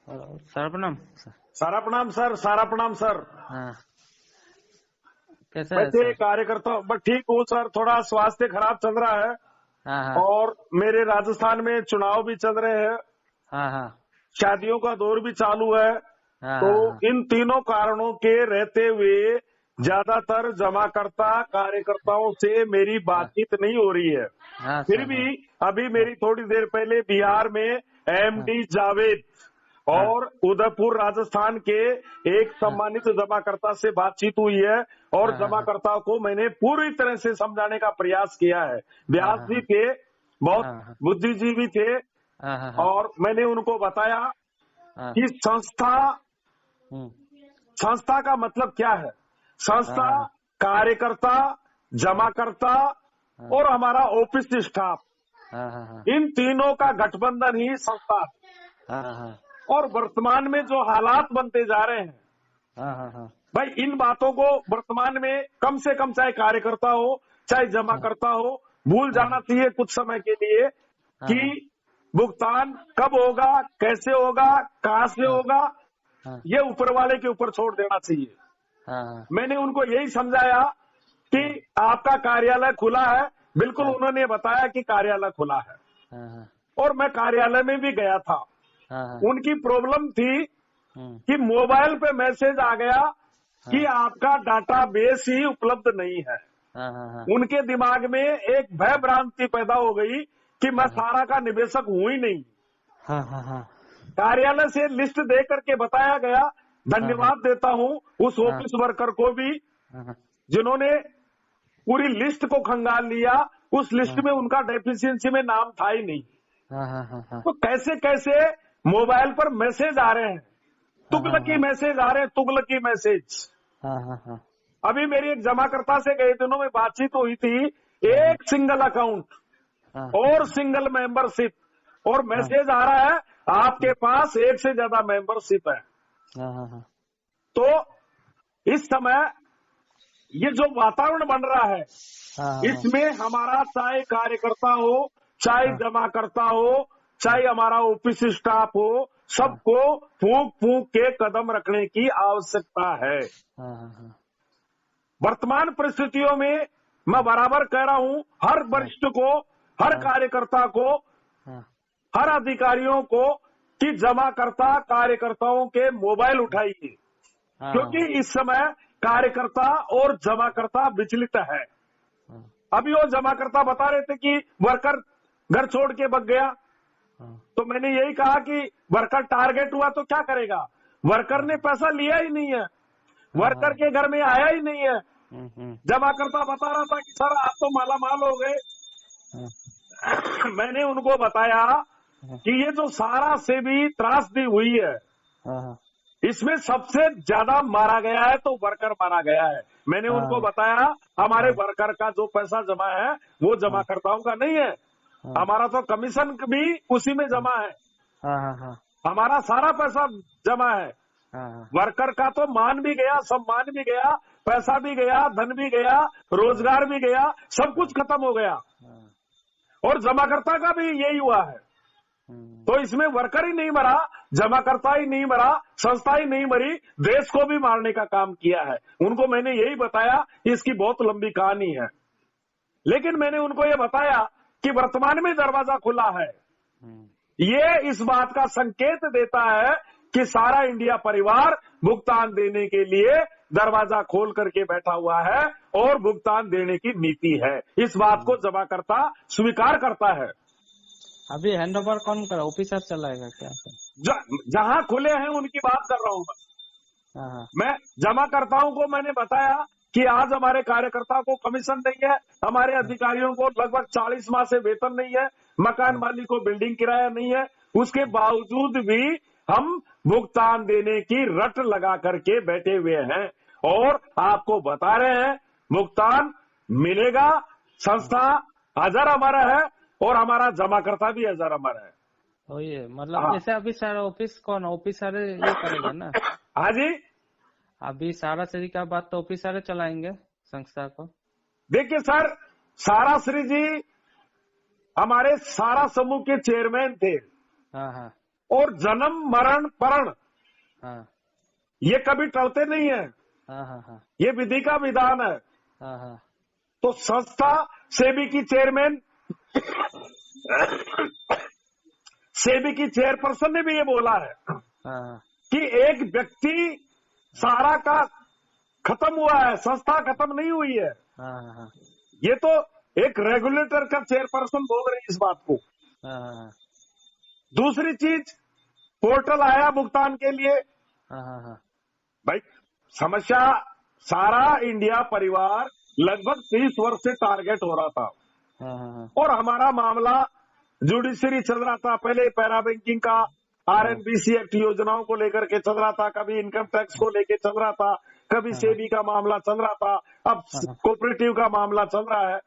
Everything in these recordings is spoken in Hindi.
सर प्रणाम सर। सारा प्रणाम सर, सारा प्रणाम सर। हाँ, कैसा है वैसे सर? कार्यकर्ता बस ठीक हूँ सर, थोड़ा स्वास्थ्य खराब चल रहा है हाँ हाँ और मेरे राजस्थान में चुनाव भी चल रहे हैं, हाँ हाँ शादियों का दौर भी चालू है। हाँ तो हाँ इन तीनों कारणों के रहते हुए ज्यादातर जमाकर्ता कार्यकर्ताओं से मेरी हाँ बातचीत नहीं हो रही है। हाँ फिर सर। भी हाँ अभी हाँ मेरी थोड़ी देर पहले बिहार में हाँ एमडी जावेद हाँ और उदयपुर राजस्थान के एक हाँ सम्मानित जमाकर्ता से बातचीत हुई है और हाँ हाँ जमाकर्ता को मैंने पूरी तरह से समझाने का प्रयास किया है। हाँ व्यास हाँ जी थे, बहुत हाँ बुद्धिजीवी थे हाँ हाँ हाँ और मैंने उनको बताया हाँ कि हम्म, संस्था का मतलब क्या है। संस्था, हाँ कार्यकर्ता, जमाकर्ता हाँ और हमारा ऑफिस स्टाफ, हाँ हाँ हाँ इन तीनों का गठबंधन ही संस्था है। हाँ हाँ और वर्तमान में जो हालात बनते जा रहे हैं हाँ हाँ हाँ भाई, इन बातों को वर्तमान में कम से कम, चाहे कार्यकर्ता हो चाहे जमाकर्ता हो, भूल हाँ जाना चाहिए कुछ समय के लिए हाँ कि भुगतान कब होगा, कैसे होगा, कहां से हाँ होगा, हाँ ये ऊपर वाले के ऊपर छोड़ देना चाहिए। हाँ मैंने उनको यही समझाया कि आपका कार्यालय खुला है, बिल्कुल हाँ उन्होंने बताया कि कार्यालय खुला है हाँ और मैं कार्यालय में भी गया था। हाँ उनकी प्रॉब्लम थी हम्म, कि मोबाइल पे मैसेज आ गया कि हाँ आपका डाटा बेस ही उपलब्ध नहीं है। हाँ हाँ उनके दिमाग में एक भय भ्रांति पैदा हो गई कि मैं हाँ सारा का निवेशक हूं ही नहीं। हाँ हाँ हाँ कार्यालय से लिस्ट दे करके बताया गया, धन्यवाद देता हूं उस हाँ ऑफिस वर्कर को भी हाँ जिन्होंने पूरी लिस्ट को खंगाल लिया। उस लिस्ट में उनका डेफिशिएंसी में नाम था ही नहीं। हाँ हाँ हाँ हाँ तो कैसे कैसे मोबाइल पर मैसेज आ रहे हैं, तुगलकी मैसेज आ रहे हैं, तुगलकी मैसेज। हाँ हाँ हाँ अभी मेरी एक जमाकर्ता से कई दिनों में बातचीत हुई थी, एक सिंगल अकाउंट हाँ और सिंगल मेंबरशिप और मैसेज आ रहा है आपके पास एक से ज्यादा मेंबरशिप है। हाँ हाँ हाँ तो इस समय ये जो वातावरण बन रहा है, हाँ इसमें हमारा चाहे कार्यकर्ता हो, चाहे जमाकर्ता हो, चाहे हमारा ऑफिस स्टाफ हो, सबको फूंक फूंक के कदम रखने की आवश्यकता है। हाँ वर्तमान परिस्थितियों में मैं बराबर कह रहा हूं, हर वरिष्ठ को, हर कार्यकर्ता को, हाँ हर अधिकारियों को कि जमाकर्ता कार्यकर्ताओं के मोबाइल उठाइए, हाँ क्योंकि इस समय कार्यकर्ता और जमाकर्ता विचलित है। अभी वो जमाकर्ता बता रहे थे कि वर्कर घर छोड़ के भाग गया, तो मैंने यही कहा कि वर्कर टारगेट हुआ तो क्या करेगा। वर्कर ने पैसा लिया ही नहीं है, वर्कर के घर में आया ही नहीं है। जमाकर्ता बता रहा था कि सर आप तो मालामाल हो गए। मैंने उनको बताया कि ये जो सारा से भी त्रासदी हुई है, इसमें सबसे ज्यादा मारा गया है तो वर्कर मारा गया है। मैंने उनको बताया हमारे वर्कर का जो पैसा जमा है वो जमाकर्ताओं का नहीं है, हमारा तो कमीशन भी उसी में जमा है, हमारा सारा पैसा जमा है। वर्कर का तो मान भी गया, सम्मान भी गया, पैसा भी गया, धन भी गया, रोजगार भी गया, सब कुछ खत्म हो गया। और जमाकर्ता का भी यही हुआ है। तो इसमें वर्कर ही नहीं मरा, जमाकर्ता ही नहीं मरा, संस्था ही नहीं मरी, देश को भी मारने का काम किया है। उनको मैंने यही बताया, इसकी बहुत लंबी कहानी है, लेकिन मैंने उनको ये बताया कि वर्तमान में दरवाजा खुला है। ये इस बात का संकेत देता है कि सारा इंडिया परिवार भुगतान देने के लिए दरवाजा खोल करके बैठा हुआ है और भुगतान देने की नीति है। इस बात को जमाकर्ता स्वीकार करता है। अभी हैंडओवर कौन करा, ऑफिसर चलाएगा क्या? जहां खुले हैं उनकी बात कर रहा हूं मैं जमाकर्ताओं को मैंने बताया कि आज हमारे कार्यकर्ता को कमीशन नहीं है, हमारे अधिकारियों को लगभग 40 माह से वेतन नहीं है, मकान मालिक को बिल्डिंग किराया नहीं है, उसके बावजूद भी हम भुगतान देने की रट लगा करके बैठे हुए हैं और आपको बता रहे हैं भुगतान मिलेगा। संस्था अजर अमर है और हमारा जमाकर्ता भी अजर अमर है। ये मतलब जैसे अभी सारा ऑफिस कौन, ऑफिसर ये करेगा ना? हाँ जी, अभी सारा श्री का बात तो ऑफिसर चलाएंगे संस्था को। देखिए सर, सारा श्री जी हमारे सारा समूह के चेयरमैन थे और जन्म मरण परण हाँ ये कभी टलते नहीं है। हाँ हाँ हाँ ये विधि का विधान है। हाँ हाँ तो संस्था सेबी की चेयरमैन सेबी की चेयरपर्सन ने भी ये बोला है हाँ कि एक व्यक्ति सारा का खत्म हुआ है, संस्था खत्म नहीं हुई है। हाँ हाँ ये तो एक रेगुलेटर का चेयरपर्सन बोल रही है इस बात को। हाँ दूसरी चीज, पोर्टल आया भुगतान के लिए। हाँ भाई समस्या, सारा इंडिया परिवार लगभग 30 वर्ष से टारगेट हो रहा था हाँ और हमारा मामला जुडिशरी चल रहा था। पहले पैरा बैंकिंग का RNBC एक्ट योजनाओं को लेकर के चल रहा था, कभी इनकम टैक्स को लेकर चल रहा था, कभी सेबी का मामला चल रहा था, अब कोऑपरेटिव का मामला चल रहा है।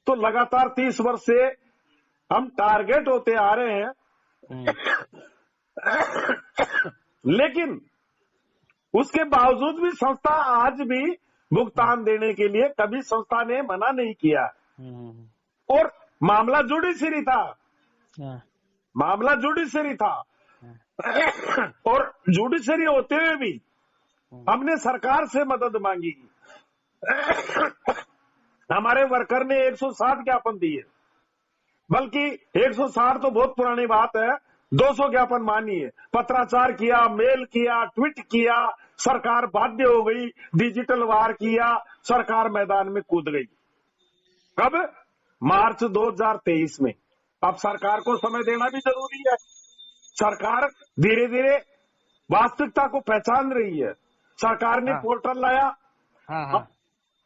तो लगातार 30 वर्ष से हम टारगेट होते आ रहे हैं। लेकिन उसके बावजूद भी संस्था आज भी भुगतान देने के लिए कभी संस्था ने मना नहीं किया। और मामला जुडिशरी था, मामला जुडिशरी था। और जुडिशरी होते हुए भी हमने सरकार से मदद मांगी। हमारे वर्कर ने 160 ज्ञापन दिए, बल्कि 160 तो बहुत पुरानी बात है, 200 ज्ञापन मानिए, पत्राचार किया, मेल किया, ट्वीट किया, सरकार बाध्य हो गई, डिजिटल वार किया, सरकार मैदान में कूद गई। कब? मार्च 2023 में। अब सरकार को समय देना भी जरूरी है। सरकार धीरे धीरे वास्तविकता को पहचान रही है। सरकार ने पोर्टल लाया।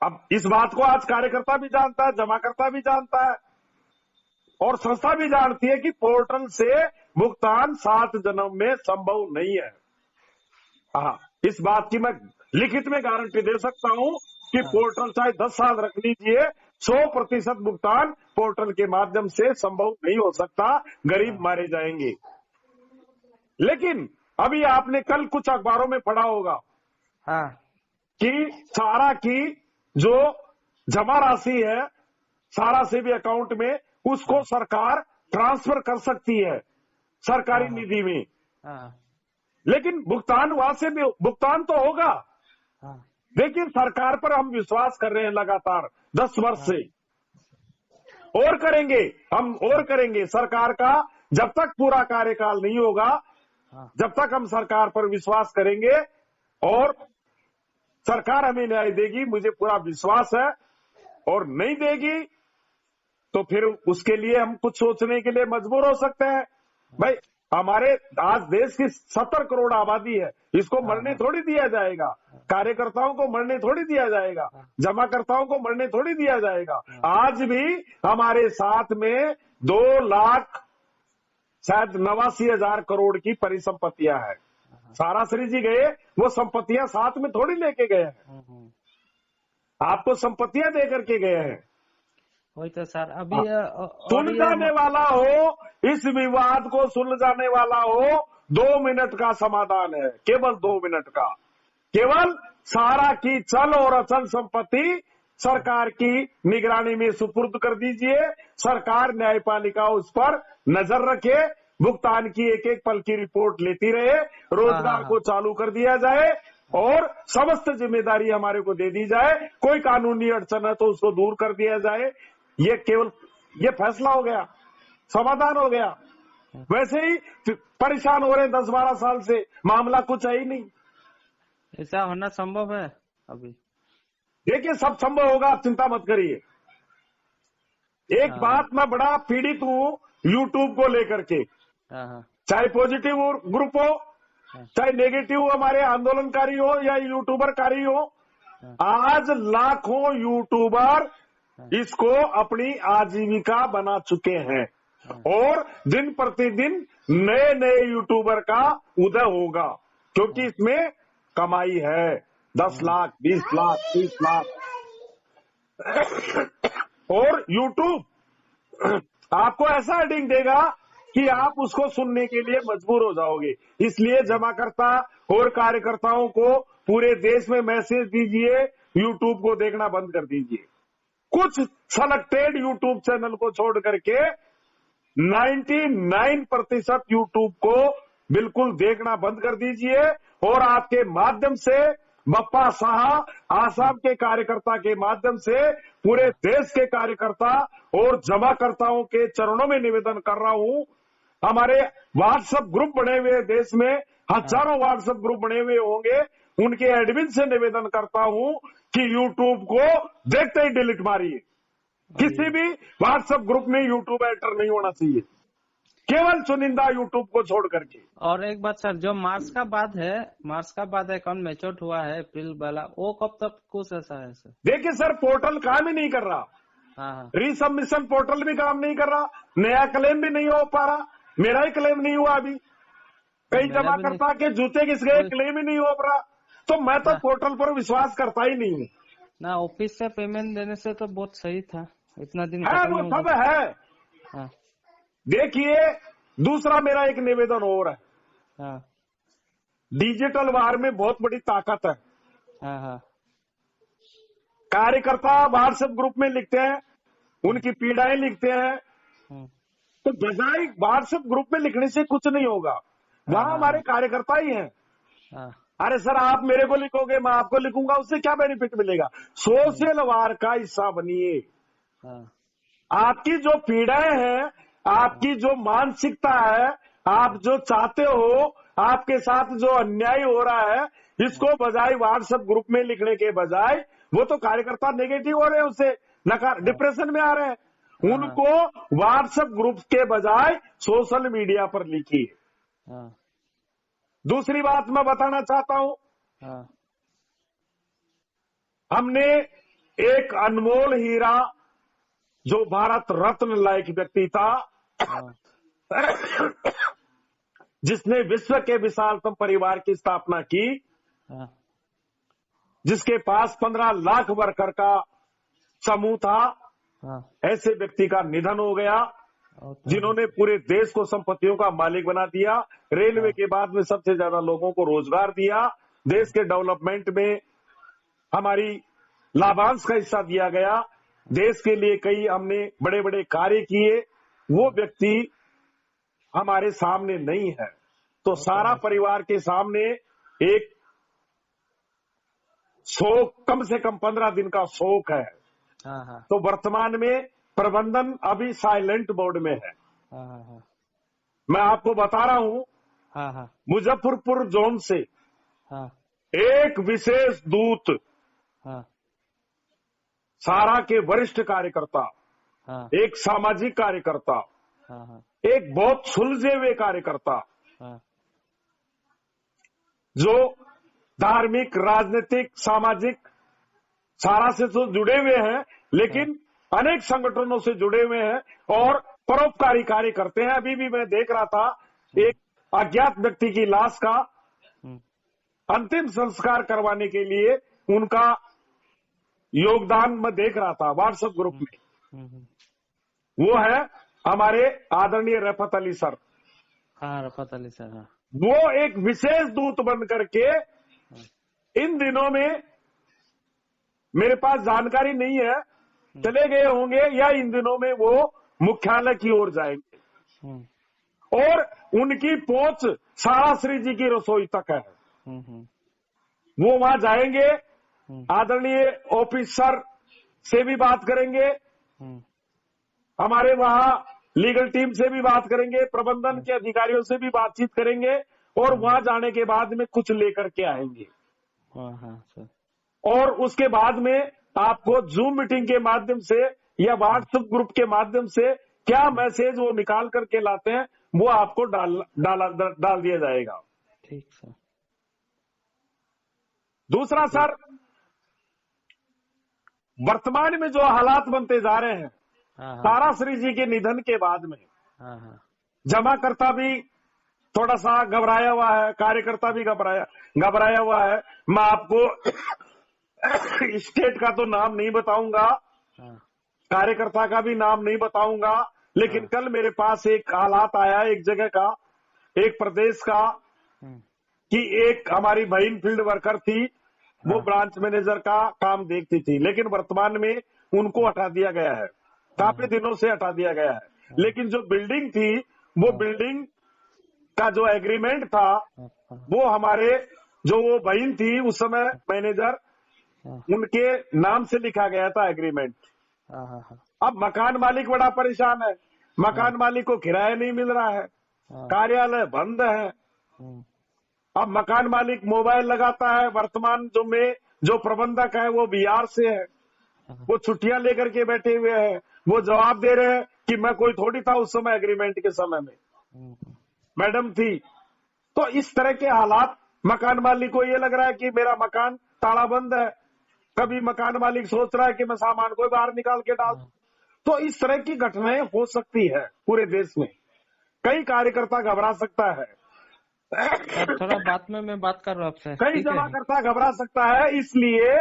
अब इस बात को आज कार्यकर्ता भी जानता है, जमाकर्ता भी जानता है और संस्था भी जानती है कि पोर्टल से भुगतान 7 जन्म में संभव नहीं है। हाँ, इस बात की मैं लिखित में गारंटी दे सकता हूं कि पोर्टल चाहे 10 साल रख लीजिए, 100% भुगतान पोर्टल के माध्यम से संभव नहीं हो सकता, गरीब मारे जाएंगे। लेकिन अभी आपने कल कुछ अखबारों में पढ़ा होगा कि सारा की जो जमा राशि है सारा सेबी अकाउंट में, उसको सरकार ट्रांसफर कर सकती है सरकारी निधि में। लेकिन भुगतान वहां से भी भुगतान तो होगा। लेकिन सरकार पर हम विश्वास कर रहे हैं लगातार 10 वर्ष से, और करेंगे हम, और करेंगे। सरकार का जब तक पूरा कार्यकाल नहीं होगा, जब तक हम सरकार पर विश्वास करेंगे और सरकार हमें न्याय देगी, मुझे पूरा विश्वास है। और नहीं देगी तो फिर उसके लिए हम कुछ सोचने के लिए मजबूर हो सकते हैं। भाई हमारे आज देश की 70 करोड़ आबादी है, इसको मरने थोड़ी दिया जाएगा, कार्यकर्ताओं को मरने थोड़ी दिया जाएगा, जमाकर्ताओं को मरने थोड़ी दिया जाएगा। आज भी हमारे साथ में 2,89,000 करोड़ की परिसंपत्तियां हैं। साराश्री जी गए, वो संपत्तियां साथ में थोड़ी लेके गए हैं, आपको संपत्तियां दे करके गए हैं। वही तो सर, अभी सुलझाने वाला हो, इस विवाद को सुलझाने वाला हो, 2 मिनट का समाधान है, केवल 2 मिनट का। केवल सारा की चल और अचल संपत्ति सरकार की निगरानी में सुपुर्द कर दीजिए। सरकार न्यायपालिका उस पर नजर रखे, भुगतान की एक एक पल की रिपोर्ट लेती रहे, रोजगार को चालू कर दिया जाए और समस्त जिम्मेदारी हमारे को दे दी जाए। कोई कानूनी अड़चन है तो उसको दूर कर दिया जाए। ये केवल ये फैसला हो गया, समाधान हो गया। वैसे ही परेशान हो रहे 10-12 साल से, मामला कुछ है ही नहीं। ऐसा होना संभव है अभी? देखिए सब संभव होगा, आप चिंता मत करिए। एक बात मैं बड़ा पीड़ित हूं यूट्यूब को लेकर के, चाहे पॉजिटिव ग्रुप हो चाहे नेगेटिव हमारे आंदोलनकारी हो या यूट्यूबरकारी हो, आज लाखों यूट्यूबर इसको अपनी आजीविका बना चुके हैं और दिन प्रतिदिन नए नए यूट्यूबर का उदय होगा, क्योंकि इसमें कमाई है। 10 लाख, 20 लाख, 30 लाख। और यूट्यूब आपको ऐसा हेडिंग देगा कि आप उसको सुनने के लिए मजबूर हो जाओगे। इसलिए जमाकर्ता और कार्यकर्ताओं को पूरे देश में मैसेज दीजिए, यूट्यूब को देखना बंद कर दीजिए। कुछ सेलेक्टेड यूट्यूब चैनल को छोड़ करके 99% यूट्यूब को बिल्कुल देखना बंद कर दीजिए और आपके माध्यम से बप्पा साहा आसाम के कार्यकर्ता के माध्यम से पूरे देश के कार्यकर्ता और जमाकर्ताओं के चरणों में निवेदन कर रहा हूं। हमारे व्हाट्सएप ग्रुप बने हुए देश में हजारों व्हाट्सएप ग्रुप बने हुए होंगे, उनके एडमिन से निवेदन करता हूं कि यूट्यूब को देखते ही डिलीट मारिए। किसी भी व्हाट्सएप ग्रुप में यूट्यूब एंटर नहीं होना चाहिए, केवल चुनिंदा यूट्यूब को छोड़ करके। और एक बात सर, जो मार्च का बाद अकाउंट मैच्योर हुआ है अप्रैल वाला, वो कब तक कुछ ऐसा है सर? देखिए सर, पोर्टल काम ही नहीं कर रहा। हाँ। रीसबमिशन पोर्टल भी काम नहीं कर रहा, नया क्लेम भी नहीं हो पा रहा। मेरा ही क्लेम नहीं हुआ अभी, कई जमा करता के जूते घिस गए, क्लेम ही नहीं हो रहा। तो मैं तो पोर्टल पर विश्वास करता ही नहीं हूँ ना। ऑफिस से पेमेंट देने से तो बहुत सही था, इतना दिन है, वो सब है। हाँ। देखिए, दूसरा मेरा एक निवेदन और है। हाँ। डिजिटल वार में बहुत बड़ी ताकत है। हाँ हाँ। कार्यकर्ता व्हाट्सएप ग्रुप में लिखते हैं, उनकी पीड़ाएं लिखते हैं, तो बजाय व्हाट्सएप ग्रुप में लिखने से कुछ नहीं होगा। वहां हमारे कार्यकर्ता ही हैं। अरे सर, आप मेरे को लिखोगे, मैं आपको लिखूंगा, उससे क्या बेनिफिट मिलेगा? सोशल वार का हिस्सा बनिए। आपकी जो पीड़ाएं हैं, आपकी जो मानसिकता है, आप जो चाहते हो, आपके साथ जो अन्याय हो रहा है, इसको बजाय व्हाट्सएप ग्रुप में लिखने के बजाय, वो तो कार्यकर्ता नेगेटिव हो रहे हैं, उससे नकार डिप्रेशन में आ रहे हैं, उनको व्हाट्सएप ग्रुप के बजाय सोशल मीडिया पर लिखिए। दूसरी बात मैं बताना चाहता हूं, हमने एक अनमोल हीरा, जो भारत रत्न लायक व्यक्ति था, जिसने विश्व के विशालतम परिवार की स्थापना की, जिसके पास 15 लाख वर्कर का समूह था, ऐसे व्यक्ति का निधन हो गया, जिन्होंने पूरे देश को संपत्तियों का मालिक बना दिया, रेलवे के बाद में सबसे ज्यादा लोगों को रोजगार दिया, देश के डेवलपमेंट में हमारी लाभांश का हिस्सा दिया गया, देश के लिए कई हमने बड़े बड़े कार्य किए। वो व्यक्ति हमारे सामने नहीं है, तो सारा परिवार के सामने एक शोक, कम से कम 15 दिन का शोक है। तो वर्तमान में प्रबंधन अभी साइलेंट मोड में है। मैं आपको बता रहा हूं, मुजफ्फरपुर जोन से एक विशेष दूत, सारा के वरिष्ठ कार्यकर्ता, एक सामाजिक कार्यकर्ता, एक बहुत सुलझे हुए कार्यकर्ता, जो धार्मिक, राजनीतिक, सामाजिक सारा से तो जुड़े हुए हैं, लेकिन अनेक संगठनों से जुड़े हुए हैं और परोपकारी कार्य करते हैं। अभी भी मैं देख रहा था, एक अज्ञात व्यक्ति की लाश का अंतिम संस्कार करवाने के लिए उनका योगदान मैं देख रहा था व्हाट्सएप ग्रुप में। वो है हमारे आदरणीय रफत अली सर। रफत अली सर। वो एक विशेष दूत बन करके इन दिनों में, मेरे पास जानकारी नहीं है, चले गए होंगे या इन दिनों में वो मुख्यालय की ओर जाएंगे, और उनकी पहुंच साराश्री जी की रसोई तक है। वो वहां जाएंगे, आदरणीय ऑफिसर से भी बात करेंगे, हमारे वहां लीगल टीम से भी बात करेंगे, प्रबंधन के अधिकारियों से भी बातचीत करेंगे, और वहां जाने के बाद में कुछ लेकर के आएंगे। और उसके बाद में आपको जूम मीटिंग के माध्यम से या व्हाट्सएप ग्रुप के माध्यम से क्या मैसेज वो निकाल करके लाते हैं, वो आपको डाल दिया जाएगा। ठीक सर। दूसरा सर, वर्तमान में जो हालात बनते जा रहे हैं, ताराश्री जी के निधन के बाद में जमाकर्ता भी थोड़ा सा घबराया हुआ है, कार्यकर्ता भी घबराया हुआ है। मैं आपको स्टेट का तो नाम नहीं बताऊंगा, कार्यकर्ता का भी नाम नहीं बताऊंगा, लेकिन कल मेरे पास एक हालात आया एक जगह का, एक प्रदेश का, कि एक हमारी बहन फील्ड वर्कर थी, वो ब्रांच मैनेजर का काम देखती थी, लेकिन वर्तमान में उनको हटा दिया गया है, काफी दिनों से हटा दिया गया है। लेकिन जो बिल्डिंग थी वो बिल्डिंग का जो एग्रीमेंट था वो हमारे जो वो बहन थी उस समय मैनेजर उनके नाम से लिखा गया था एग्रीमेंट। अब मकान मालिक बड़ा परेशान है, मकान मालिक को किराया नहीं मिल रहा है, कार्यालय बंद है। अब मकान मालिक मोबाइल लगाता है, वर्तमान जो प्रबंधक है वो बिहार से है, वो छुट्टियां लेकर के बैठे हुए हैं, वो जवाब दे रहे हैं कि मैं कोई थोड़ी था उस समय एग्रीमेंट के समय में, मैडम थी। तो इस तरह के हालात, मकान मालिक को ये लग रहा है कि मेरा मकान तालाबंद है, कभी मकान मालिक सोच रहा है कि मैं सामान को बाहर निकाल के डाल। तो इस तरह की घटनाएं हो सकती है पूरे देश में, कई कार्यकर्ता घबरा सकता है। थोड़ा बात में मैं बात कर रहा हूँ आपसे। कई जमाकर्ता घबरा सकता है, इसलिए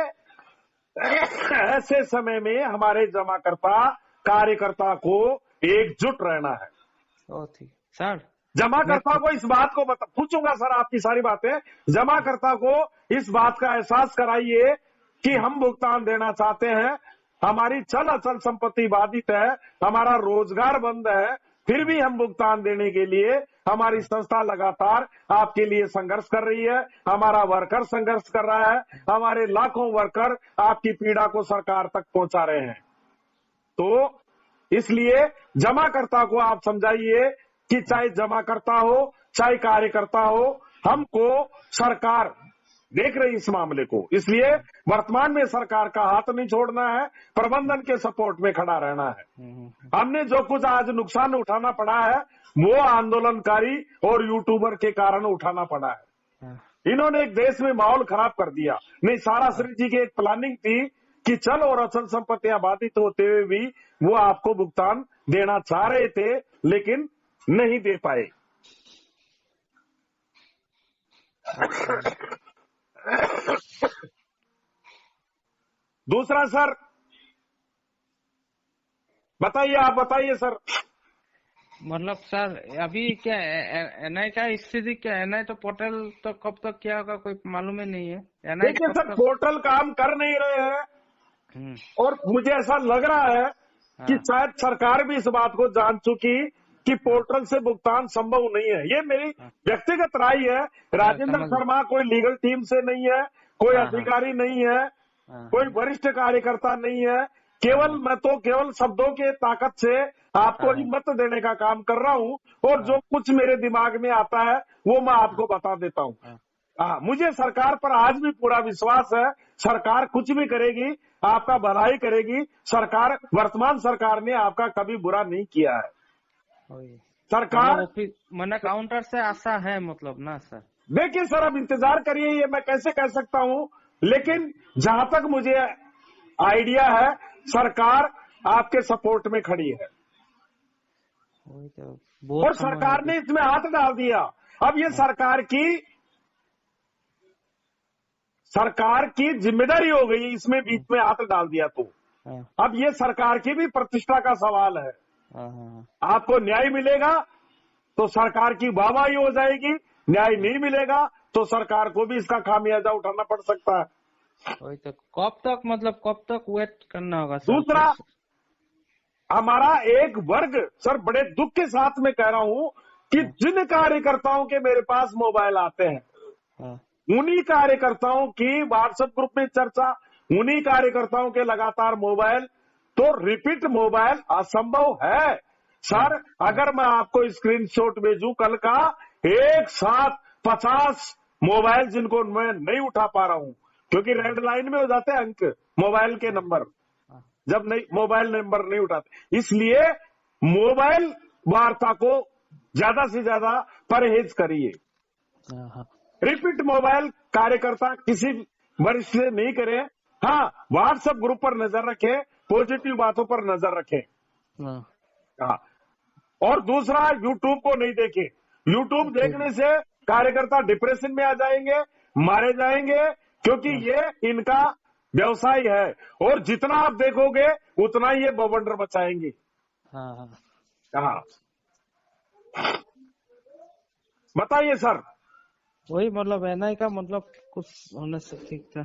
ऐसे समय में हमारे जमाकर्ता कार्यकर्ता को एकजुट रहना है। ठीक सर, जमाकर्ता को इस बात को पूछूंगा सर आपकी सारी बातें। जमाकर्ता को इस बात का एहसास कराइए कि हम भुगतान देना चाहते हैं, हमारी चल अचल संपत्ति बाधित है, हमारा रोजगार बंद है, फिर भी हम भुगतान देने के लिए हमारी संस्था लगातार आपके लिए संघर्ष कर रही है, हमारा वर्कर संघर्ष कर रहा है, हमारे लाखों वर्कर आपकी पीड़ा को सरकार तक पहुंचा रहे हैं। तो इसलिए जमाकर्ता को आप समझाइए कि चाहे जमाकर्ता हो चाहे कार्यकर्ता हो, हमको सरकार देख रही इस मामले को, इसलिए वर्तमान में सरकार का हाथ नहीं छोड़ना है, प्रबंधन के सपोर्ट में खड़ा रहना है। हमने जो कुछ आज नुकसान उठाना पड़ा है वो आंदोलनकारी और यूट्यूबर के कारण उठाना पड़ा है। इन्होंने एक देश में माहौल खराब कर दिया। नहीं, सारा श्री जी की एक प्लानिंग थी कि चल और अचल संपत्तियां बाधित होते हुए भी वो आपको भुगतान देना चाह रहे थे, लेकिन नहीं दे पाए। दूसरा सर बताइए, आप बताइए सर। मतलब सर अभी क्या एनआई का स्थिति क्या है? एनआई तो पोर्टल तो कब तक क्या होगा कोई मालूम ही नहीं है। देखिए सर, पोर्टल काम कर नहीं रहे हैं और मुझे ऐसा लग रहा है कि शायद सरकार भी इस बात को जान चुकी कि पोर्टल से भुगतान संभव नहीं है। ये मेरी व्यक्तिगत राय है। राजेंद्र शर्मा कोई लीगल टीम से नहीं है, कोई अधिकारी नहीं है, कोई वरिष्ठ कार्यकर्ता नहीं है, केवल शब्दों के ताकत से आपको हिम्मत देने का काम कर रहा हूँ और जो कुछ मेरे दिमाग में आता है वो मैं आपको बता देता हूँ। मुझे सरकार पर आज भी पूरा विश्वास है, सरकार कुछ भी करेगी, आपका भलाई करेगी। सरकार, वर्तमान सरकार ने आपका कभी बुरा नहीं किया है। सरकार मैंने काउंटर से आशा है मतलब ना सर। देखिए सर, अब इंतजार करिए, ये मैं कैसे कह सकता हूँ, लेकिन जहां तक मुझे आइडिया है सरकार आपके सपोर्ट में खड़ी है और सरकार ने इसमें हाथ डाल दिया। अब ये सरकार की जिम्मेदारी हो गई, इसमें बीच में हाथ डाल दिया तो अब ये सरकार की भी प्रतिष्ठा का सवाल है। आपको न्याय मिलेगा तो सरकार की वाहवाही हो जाएगी, न्याय नहीं मिलेगा तो सरकार को भी इसका खामियाजा उठाना पड़ सकता है। तो कब तक वेट करना होगा सर? दूसरा, हमारा एक वर्ग सर, बड़े दुख के साथ में कह रहा हूं कि जिन कार्यकर्ताओं के मेरे पास मोबाइल आते हैं उन्हीं कार्यकर्ताओं की व्हाट्सएप ग्रुप में चर्चा, उन्हीं कार्यकर्ताओं के लगातार मोबाइल, तो रिपीट मोबाइल असंभव है सर। अगर मैं आपको स्क्रीनशॉट भेजूं कल का, एक साथ 50 मोबाइल जिनको मैं नहीं उठा पा रहा हूं क्योंकि रेड लाइन में हो जाते हैं अंक मोबाइल के नंबर, जब नहीं मोबाइल नंबर नहीं उठाते, इसलिए मोबाइल वार्ता को ज्यादा से ज्यादा परहेज करिए। रिपीट मोबाइल कार्यकर्ता किसी वरिष्ठ से नहीं करें। हाँ, व्हाट्सएप ग्रुप पर नजर रखें, पॉजिटिव बातों पर नजर रखें। हाँ, और दूसरा, यूट्यूब को नहीं देखें। यूट्यूब देखने से कार्यकर्ता डिप्रेशन में आ जाएंगे, मारे जाएंगे, क्योंकि ये इनका व्यवसाय है और जितना आप देखोगे उतना ही ये बवंडर मचाएंगे। हाँ, बताइए सर। वही मतलब एनआई का मतलब कुछ होने से ठीक था,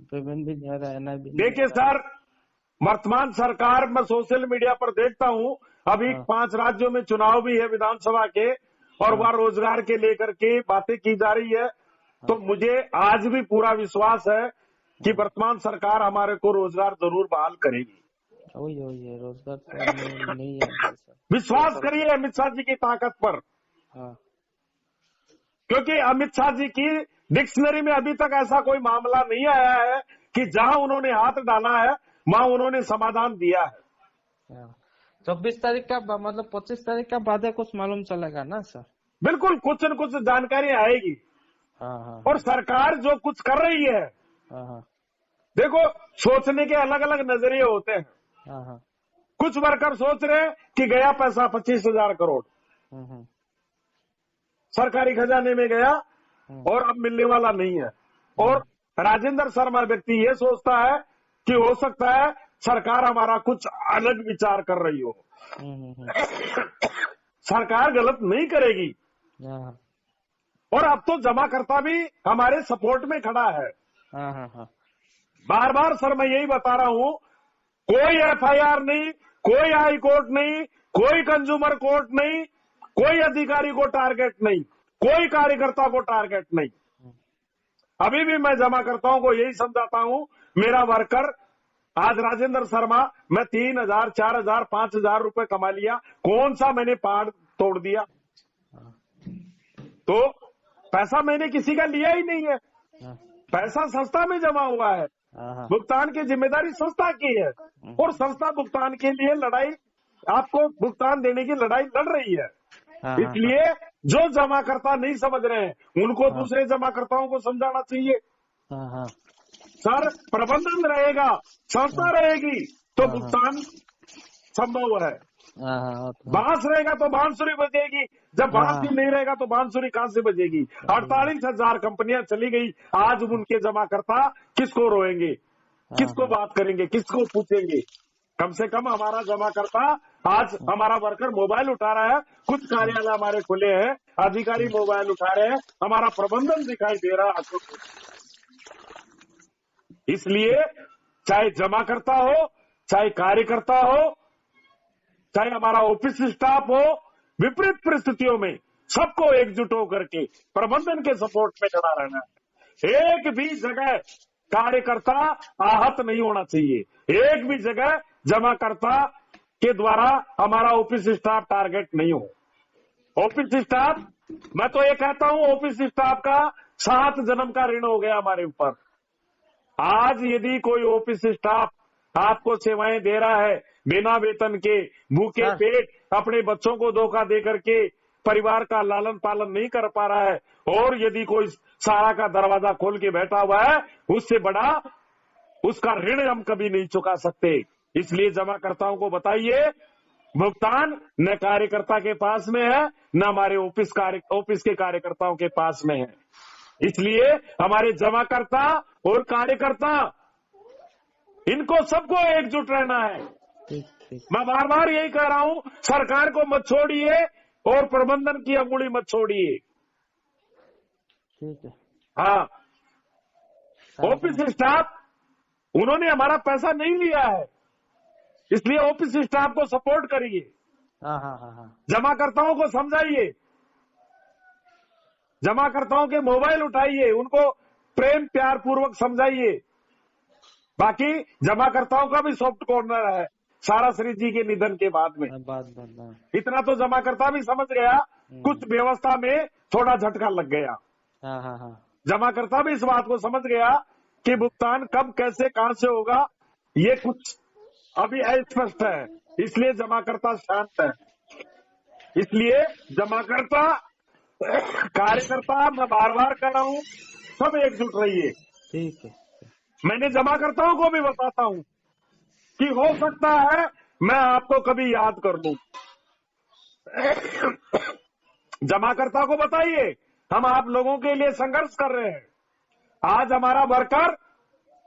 पेमेंट भी नहीं आ रहा, एनआई भी। देखिए सर, वर्तमान सरकार, मैं सोशल मीडिया पर देखता हूँ अभी 5 राज्यों में चुनाव भी है विधानसभा के, और वह रोजगार के लेकर के बातें की जा रही है। तो मुझे आज भी पूरा विश्वास है कि वर्तमान सरकार हमारे को रोजगार जरूर बहाल करेगी। वही रोजगार तो नहीं है। विश्वास करिए अमित शाह जी की ताकत पर। क्योंकि अमित शाह जी की डिक्शनरी में अभी तक ऐसा कोई मामला नहीं आया है कि जहां उन्होंने हाथ डाला है वहां उन्होंने समाधान दिया है। 24 तारीख का मतलब 25 तारीख का बाद कुछ मालूम चलेगा ना सर? बिल्कुल, कुछ न कुछ जानकारी आएगी। और सरकार जो कुछ कर रही है, देखो सोचने के अलग अलग नजरिए होते हैं। कुछ वर्कर सोच रहे हैं कि गया पैसा 25,000 करोड़ सरकारी खजाने में गया और अब मिलने वाला नहीं है। और राजेंद्र शर्मा व्यक्ति ये सोचता है कि हो सकता है सरकार हमारा कुछ अलग विचार कर रही हो। सरकार गलत नहीं करेगी। और अब तो जमाकर्ता भी हमारे सपोर्ट में खड़ा है। बार बार सर मैं यही बता रहा हूं, कोई एफआईआर नहीं, कोई हाई कोर्ट नहीं, कोई कंज्यूमर कोर्ट नहीं, कोई अधिकारी को टारगेट नहीं, कोई कार्यकर्ता को टारगेट नहीं। अभी भी मैं जमाकर्ताओं को यही समझाता हूं, मेरा वर्कर आज राजेंद्र शर्मा, मैं 3,000, 4,000, 5,000 रुपए कमा लिया, कौन सा मैंने पहाड़ तोड़ दिया? तो पैसा मैंने किसी का लिया ही नहीं है। पैसा संस्था में जमा हुआ है। भुगतान की जिम्मेदारी संस्था की है और संस्था भुगतान के लिए लड़ाई, आपको भुगतान देने की लड़ाई लड़ रही है। इसलिए जो जमाकर्ता नहीं समझ रहे हैं उनको दूसरे जमाकर्ताओं को समझाना चाहिए। सर प्रबंधन रहेगा, संस्था रहेगी तो भुगतान संभव है। बांस रहेगा तो बांसुरी बजेगी, जब बांस ही नहीं रहेगा तो बांसुरी कहां से बजेगी? 48,000 कंपनियां चली गई, आज उनके जमाकर्ता किसको रोएंगे, किसको बात करेंगे, किसको पूछेंगे? कम से कम हमारा जमाकर्ता, आज हमारा वर्कर मोबाइल उठा रहा है, कुछ कार्यालय हमारे खुले हैं, अधिकारी मोबाइल उठा रहे हैं, हमारा प्रबंधन दिखाई दे रहा है। इसलिए चाहे जमाकर्ता हो, चाहे कार्यकर्ता हो, चाहे हमारा ऑफिस स्टाफ हो, विपरीत परिस्थितियों में सबको एकजुट होकर के प्रबंधन के सपोर्ट में खड़ा रहना है। एक भी जगह कार्यकर्ता आहत नहीं होना चाहिए। एक भी जगह जमाकर्ता के द्वारा हमारा ऑफिस स्टाफ टारगेट नहीं हो। ऑफिस स्टाफ, मैं तो ये कहता हूं ऑफिस स्टाफ का 7 जन्म का ऋण हो गया हमारे ऊपर। आज यदि कोई ऑफिस स्टाफ आपको सेवाएं दे रहा है बिना वेतन के, भूखे पेट अपने बच्चों को धोखा दे करके परिवार का लालन पालन नहीं कर पा रहा है, और यदि कोई सारा का दरवाजा खोल के बैठा हुआ है, उससे बड़ा उसका ऋण हम कभी नहीं चुका सकते। इसलिए जमाकर्ताओं को बताइए, भुगतान न कार्यकर्ता के पास में है, न हमारे ऑफिस के कार्यकर्ताओं के पास में है। इसलिए हमारे जमाकर्ता और कार्यकर्ता, इनको सबको एकजुट रहना है। मैं बार बार यही कह रहा हूं, सरकार को मत छोड़िए और प्रबंधन की अंगुली मत छोड़िए। ठीक है। हाँ, ऑफिस स्टाफ, उन्होंने हमारा पैसा नहीं लिया है, इसलिए ऑफिस स्टाफ को सपोर्ट करिए। जमाकर्ताओं को समझाइए, जमाकर्ताओं के मोबाइल उठाइए, उनको प्रेम प्यार पूर्वक समझाइए। बाकी जमाकर्ताओं का भी सॉफ्ट कॉर्नर है सारा श्री जी के निधन के बाद में। इतना तो जमाकर्ता भी समझ गया, कुछ व्यवस्था में थोड़ा झटका लग गया। जमाकर्ता भी इस बात को समझ गया कि भुगतान कब कैसे कहां से होगा, ये कुछ अभी अस्पष्ट है, इसलिए जमाकर्ता शांत है। इसलिए जमाकर्ता, कार्यकर्ता, मैं बार बार कह रहा हूं, सब एकजुट रहिए। ठीक है। मैंने जमाकर्ताओं को भी बताता हूं कि हो सकता है मैं आपको कभी याद कर लूं। जमाकर्ता को बताइए, हम आप लोगों के लिए संघर्ष कर रहे हैं। आज हमारा वर्कर,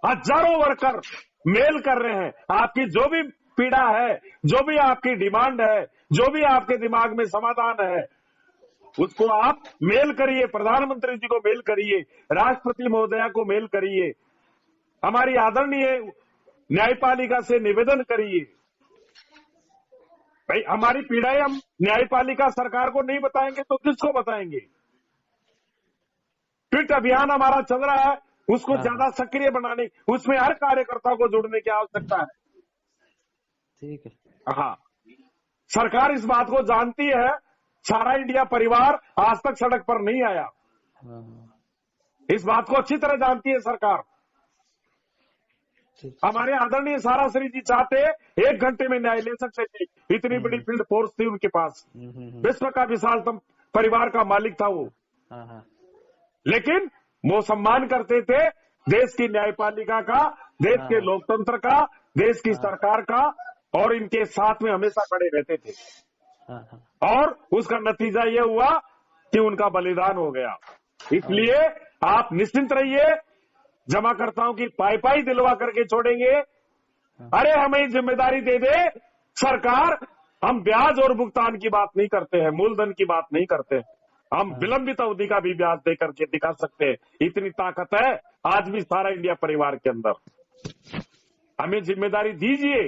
हजारों वर्कर मेल कर रहे हैं। आपकी जो भी पीड़ा है, जो भी आपकी डिमांड है, जो भी आपके दिमाग में समाधान है, उसको आप मेल करिए, प्रधानमंत्री जी को मेल करिए, राष्ट्रपति महोदया को मेल करिए, हमारी आदरणीय न्यायपालिका से निवेदन करिए। भाई हमारी पीड़ाएं हम न्यायपालिका सरकार को नहीं बताएंगे तो किसको बताएंगे? ट्वीट अभियान हमारा चल रहा है, उसको ज्यादा सक्रिय बनाने, उसमें हर कार्यकर्ता को जुड़ने की आवश्यकता है। ठीक है। हाँ, सरकार इस बात को जानती है, सारा इंडिया परिवार आज तक सड़क पर नहीं आया, इस बात को अच्छी तरह जानती है सरकार। हमारे आदरणीय सारा श्री जी चाहते 1 घंटे में न्याय ले सकते थे, इतनी बड़ी फील्ड फोर्स थी उनके पास, विश्व का विशालतम परिवार का मालिक था वो। लेकिन वो सम्मान करते थे देश की न्यायपालिका का, देश के लोकतंत्र का, देश की सरकार का, और इनके साथ में हमेशा खड़े रहते थे। और उसका नतीजा ये हुआ कि उनका बलिदान हो गया। इसलिए आप निश्चिंत रहिए, जमाकर्ताओं की पाई दिलवा करके छोड़ेंगे। अरे हमें जिम्मेदारी दे दे सरकार, हम ब्याज और भुगतान की बात नहीं करते हैं, मूलधन की बात नहीं करते, हम विलंबित अवधि का भी ब्याज दे करके दिखा सकते हैं। इतनी ताकत है आज भी सारा इंडिया परिवार के अंदर। हमें जिम्मेदारी दीजिए।